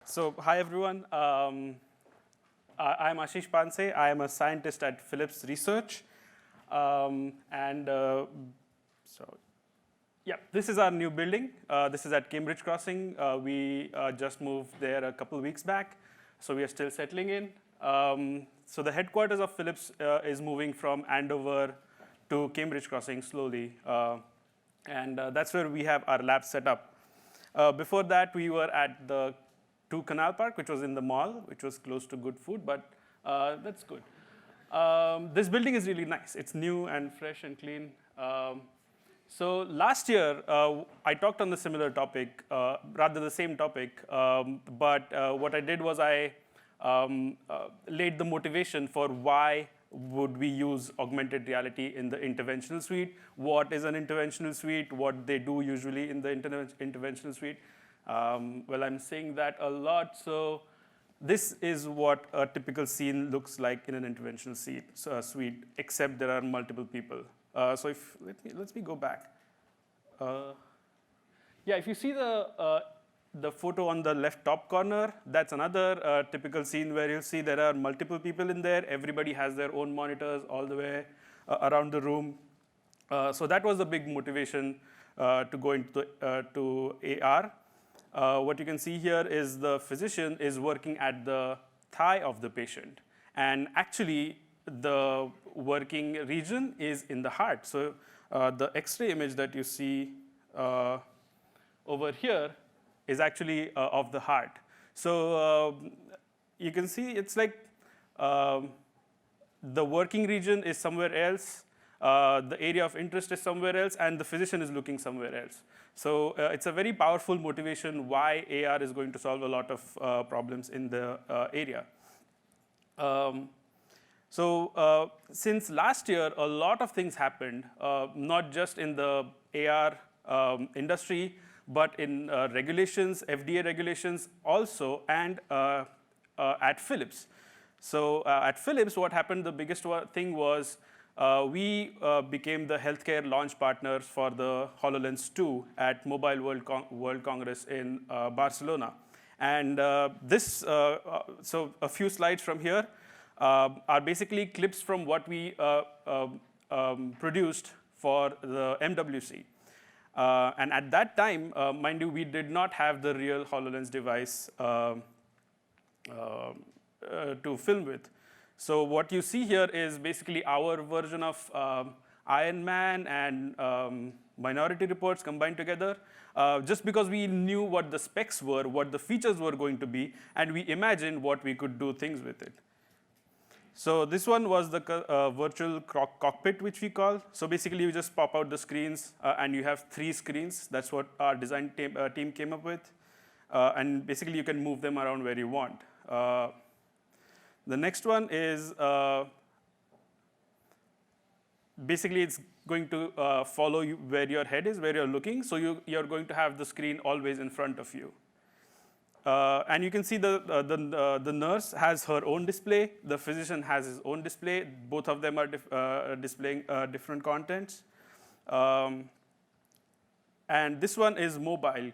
So, hi everyone. I'm Ashish Panse. I am a scientist at Philips Research. And so, yeah, this is our new building. This is at Cambridge Crossing. We just moved there a couple of weeks back, so we are still settling in. So the headquarters of Philips is moving from Andover to Cambridge Crossing slowly. And that's where we have our lab set up. Before that, we were at the 2 Canal Park, which was in the mall, which was close to good food, but that's good. This building is really nice. It's new and fresh and clean. So last year, I talked on the similar topic, rather the same topic, but what I did was I laid the motivation for why would we use augmented reality in the interventional suite, what is an interventional suite, what they do usually in the interventional suite. Well, I'm saying that a lot, so this is what a typical scene looks like in an interventional suite, except there are multiple people. So if let me go back. Yeah, if you see the photo on the left top corner, that's another typical scene where you'll see there are multiple people in there. Everybody has their own monitors all the way around the room. So that was the big motivation to go into to AR. What you can see here is the physician is working at the thigh of the patient. And actually, the working region is in the heart. So the X-ray image that you see over here is actually of the heart. So you can see it's like the working region is somewhere else, the area of interest is somewhere else, and the physician is looking somewhere else. So it's a very powerful motivation why AR is going to solve a lot of problems in the area. So since last year, a lot of things happened, not just in the AR industry, but in regulations, FDA regulations also, and at Philips. So at Philips, what happened, the biggest thing was we became the healthcare launch partners for the HoloLens 2 at Mobile World Congress in Barcelona. And so a few slides from here are basically clips from what we produced for the MWC. And at that time, mind you, we did not have the real HoloLens device to film with. So what you see here is basically our version of Iron Man and Minority Reports combined together, just because we knew what the specs were, what the features were going to be, and we imagined what we could do things with it. So this one was the virtual cockpit, which we call. So basically, you just pop out the screens, and you have 3 screens. That's what our design team came up with. And basically, you can move them around where you want. The next one is basically it's going to follow you where your head is, where you're looking. So you're going to have the screen always in front of you. And you can see the nurse has her own display. The physician has his own display. Both of them are displaying different contents. And this one is mobile.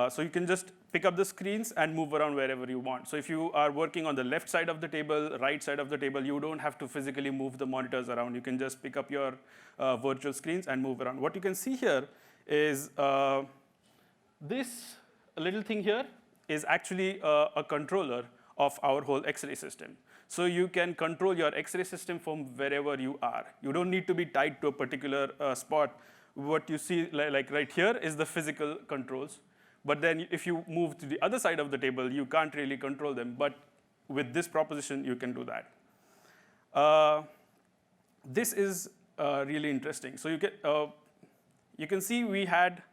So you can just pick up the screens and move around wherever you want. So if you are working on the left side of the table, right side of the table, you don't have to physically move the monitors around. You can just pick up your virtual screens and move around. What you can see here is this little thing here is actually a controller of our whole X-ray system. So you can control your X-ray system from wherever you are. You don't need to be tied to a particular spot. What you see like right here is the physical controls. But then if you move to the other side of the table, you can't really control them. But with this proposition, you can do that. This is really interesting. So you can see we had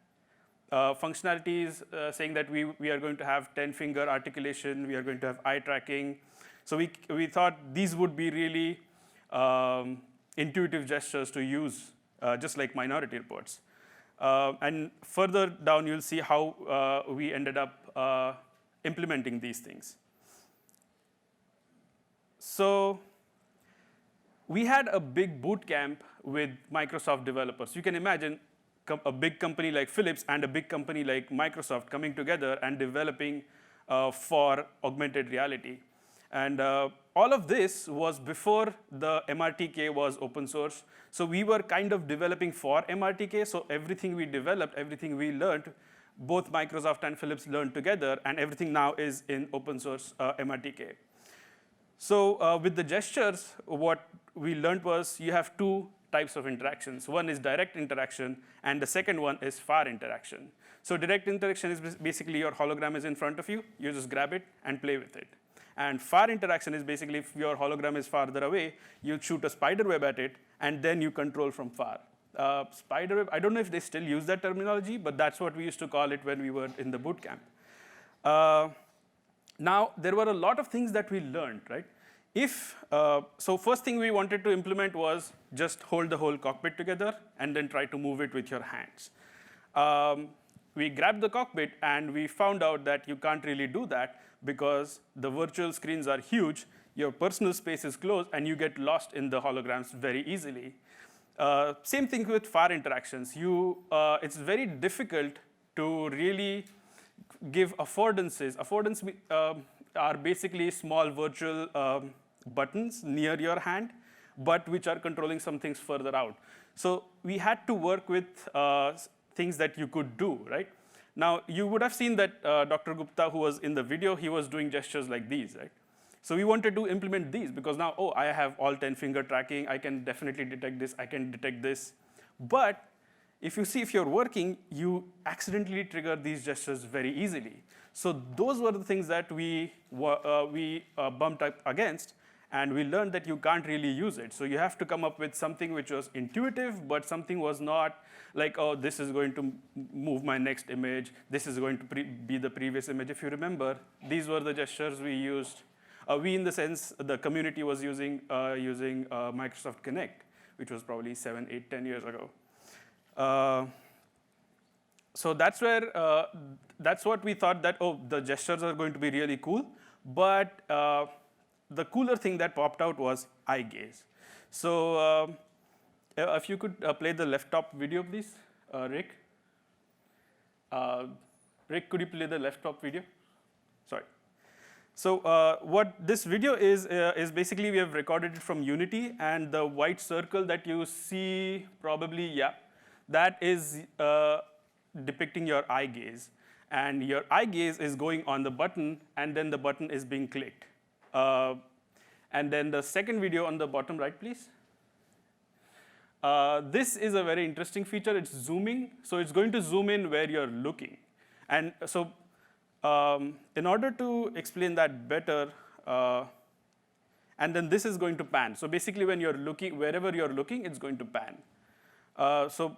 functionalities saying that we are going to have 10-finger articulation, we are going to have eye tracking. So we thought these would be really intuitive gestures to use, just like Minority Reports. And further down, you'll see how we ended up implementing these things. So we had a big boot camp with Microsoft developers. You can imagine a big company like Philips and a big company like Microsoft coming together and developing for augmented reality. And all of this was before the MRTK was open source. So we were kind of developing for MRTK. So everything we developed, everything we learned, both Microsoft and Philips learned together, and everything now is in open source MRTK. So with the gestures, what we learned was you have two types of interactions. One is direct interaction, and the second one is far interaction. So direct interaction is basically your hologram is in front of you. You just grab it and play with it. And far interaction is basically if your hologram is farther away, you shoot a spider web at it, and then you control from far. Spider web, I don't know if they still use that terminology, but that's what we used to call it when we were in the boot camp. Now, there were a lot of things that we learned, right? So first thing we wanted to implement was just hold the whole cockpit together and then try to move it with your hands. We grabbed the cockpit, and we found out that you can't really do that because the virtual screens are huge, your personal space is closed, and you get lost in the holograms very easily. Same thing with far interactions. It's very difficult to really give affordances. Affordances are basically small virtual buttons near your hand, but which are controlling some things further out. So we had to work with things that you could do, right? Now, you would have seen that Dr. Gupta, who was in the video, he was doing gestures like these, right? So we wanted to implement these because now, oh, I have all 10 finger tracking. I can definitely detect this. I can detect this. But if you see, if you're working, you accidentally trigger these gestures very easily. So those were the things that we bumped up against, and we learned that you can't really use it. So you have to come up with something which was intuitive, but something was not like, oh, this is going to move my next image. This is going to be the previous image. If you remember, these were the gestures we used. We, in the sense, the community was using Microsoft Connect, which was probably 7, 8, 10 years ago. So that's where, that's what we thought that, oh, the gestures are going to be really cool. But the cooler thing that popped out was eye gaze. So if you could play the left top video, please, Rick. Rick, could you play the left top video? Sorry. So what this video is basically we have recorded it from Unity, and the white circle that you see probably, yeah, that is depicting your eye gaze. And your eye gaze is going on the button, and then the button is being clicked. And then the second video on the bottom right, please. This is a very interesting feature. It's zooming. So it's going to zoom in where you're looking. And so in order to explain that better, and then this is going to pan. So basically, when you're looking, wherever you're looking, it's going to pan. So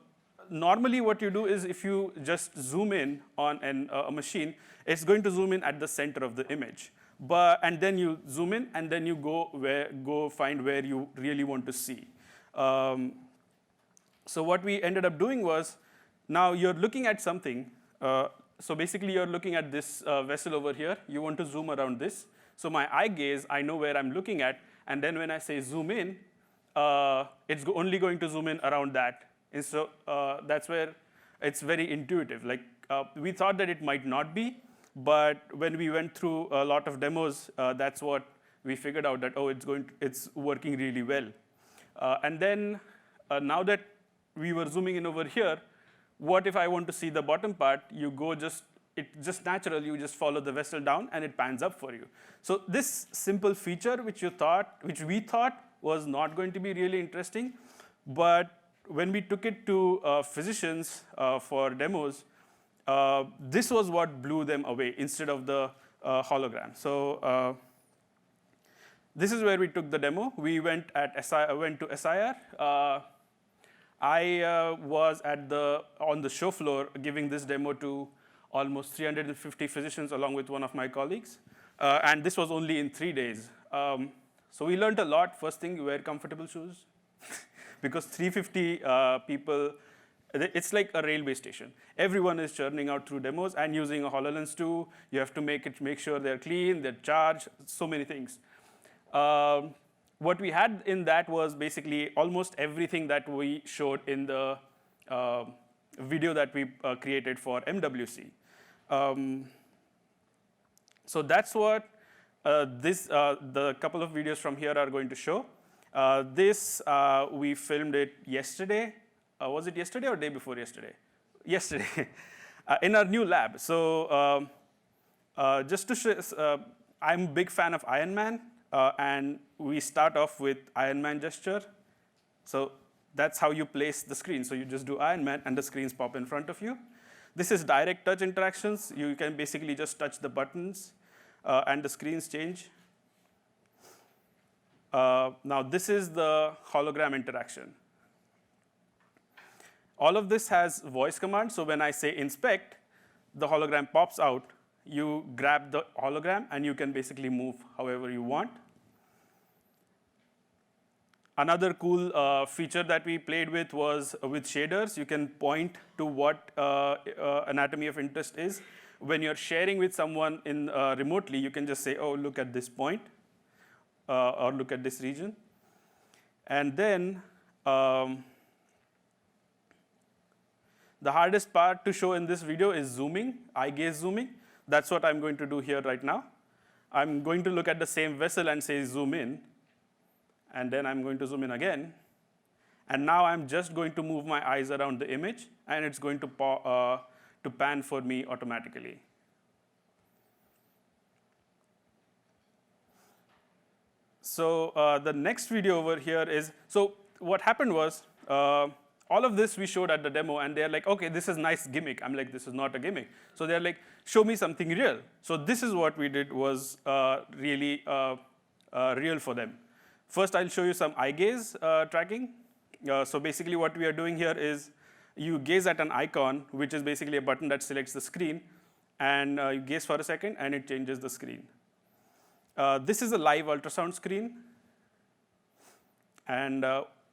normally what you do is if you just zoom in on a machine, it's going to zoom in at the center of the image. And then you zoom in, and then you go find where you really want to see. So what we ended up doing was, now you're looking at something. So basically, you're looking at this vessel over here. You want to zoom around this. So my eye gaze, I know where I'm looking at. And then when I say zoom in, it's only going to zoom in around that. And so that's where it's very intuitive. Like we thought that it might not be. But when we went through a lot of demos, that's what we figured out, that, oh, it's working really well. And then now that we were zooming in over here, what if I want to see the bottom part? It's just natural. You just follow the vessel down, and it pans up for you. So this simple feature, which we thought was not going to be really interesting, but when we took it to physicians for demos, this was what blew them away instead of the hologram. So this is where we took the demo. We went to SIR. I was on the show floor giving this demo to almost 350 physicians along with one of my colleagues. And this was only in 3 days. So we learned a lot. First thing, wear comfortable shoes. Because 350 people, it's like a railway station. Everyone is churning out through demos and using a HoloLens too. You have to make sure they're clean, they're charged, so many things. What we had in that was basically almost everything that we showed in the video that we created for MWC. So that's what the couple of videos from here are going to show. We filmed it yesterday. Was it yesterday or day before yesterday? Yesterday, in our new lab. So just to show, I'm a big fan of Iron Man, and we start off with Iron Man gesture. So that's how you place the screen. So you just do Iron Man, and the screens pop in front of you. This is direct touch interactions. You can basically just touch the buttons, and the screens change. Now, this is the hologram interaction. All of this has voice commands. So when I say inspect, the hologram pops out. You grab the hologram, and you can basically move however you want. Another cool feature that we played with was with shaders. You can point to what anatomy of interest is. When you're sharing with someone remotely, you can just say, oh, look at this point, or look at this region. And then the hardest part to show in this video is zooming, eye gaze zooming. That's what I'm going to do here right now. I'm going to look at the same vessel and say zoom in. And then I'm going to zoom in again. And now I'm just going to move my eyes around the image, and it's going to pan for me automatically. So the next video over here is, so what happened was, all of this we showed at the demo, and they're like, okay, this is a nice gimmick. I'm like, this is not a gimmick. So they're like, show me something real. So this is what we did was really real for them. First, I'll show you some eye gaze tracking. So basically what we are doing here is you gaze at an icon, which is basically a button that selects the screen, and you gaze for a second, and it changes the screen. This is a live ultrasound screen. And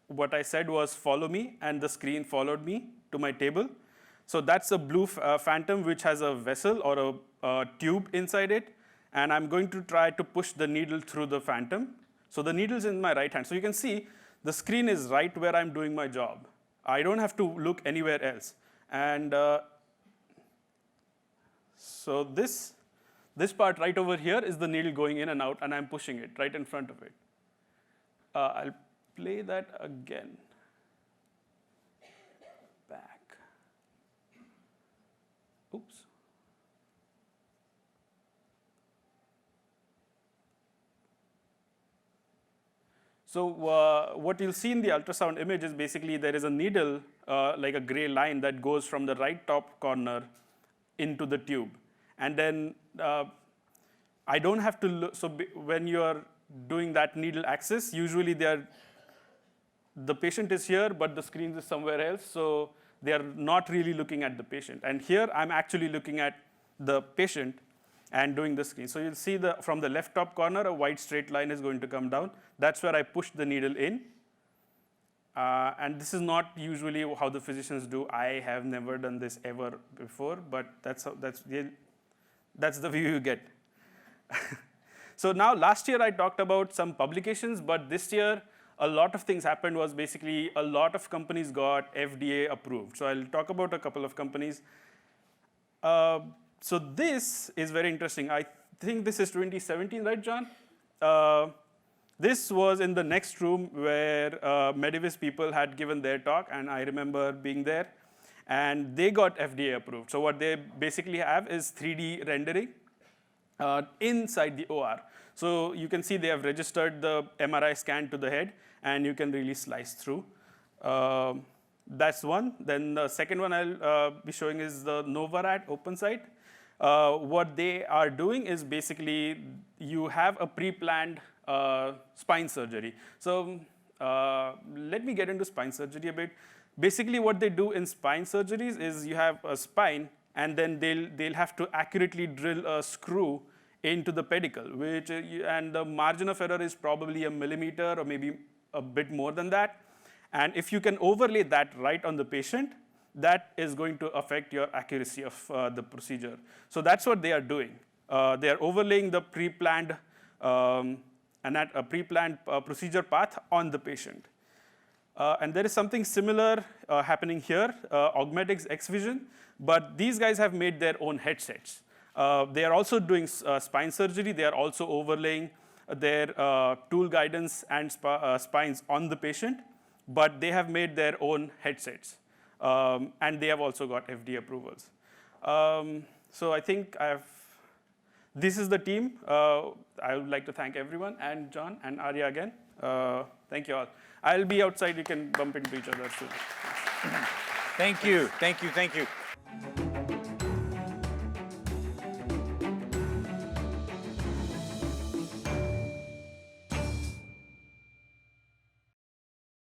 what I said was follow me, and the screen followed me to my table. So that's a blue phantom, which has a vessel or a tube inside it. And I'm going to try to push the needle through the phantom. So the needle's in my right hand. So you can see the screen is right where I'm doing my job. I don't have to look anywhere else. And so this part right over here is the needle going in and out, and I'm pushing it right in front of it. I'll play that again. Back. Oops. So what you'll see in the ultrasound image is basically there is a needle, like a gray line, that goes from the right top corner into the tube. And then I don't have to look. So when you're doing that needle access, usually the patient is here, but the screen is somewhere else. So they're not really looking at the patient. And here, I'm actually looking at the patient and doing the screen. So you'll see from the left top corner, a white straight line is going to come down. That's where I push the needle in. And this is not usually how the physicians do. I have never done this ever before, but that's the view you get. So now, last year I talked about some publications, but this year a lot of things happened. Was basically a lot of companies got FDA approved. So I'll talk about a couple of companies. So this is very interesting. I think this is 2017, right, John? This was in the next room where Medivis people had given their talk, and I remember being there. And they got FDA approved. So what they basically have is 3D rendering inside the OR. So you can see they have registered the MRI scan to the head, and you can really slice through. That's one. Then the second one I'll be showing is the Novarat OpenSite. What they are doing is basically you have a pre-planned spine surgery. So let me get into spine surgery a bit. Basically, what they do in spine surgeries is you have a spine, and then they'll have to accurately drill a screw into the pedicle, and the margin of error is probably a millimeter or maybe a bit more than that. And if you can overlay that right on the patient, that is going to affect your accuracy of the procedure. So that's what they are doing. They are overlaying the pre-planned procedure path on the patient. And there is something similar happening here, Augmedix X Vision, but these guys have made their own headsets. They are also doing spine surgery. They are also overlaying their tool guidance and spines on the patient, but they have made their own headsets. And they have also got FDA approvals. So I think this is the team. I would like to thank everyone, and John and ARIA again. Thank you all. I'll be outside. You can bump into each other soon. Thank you, thank you, thank you.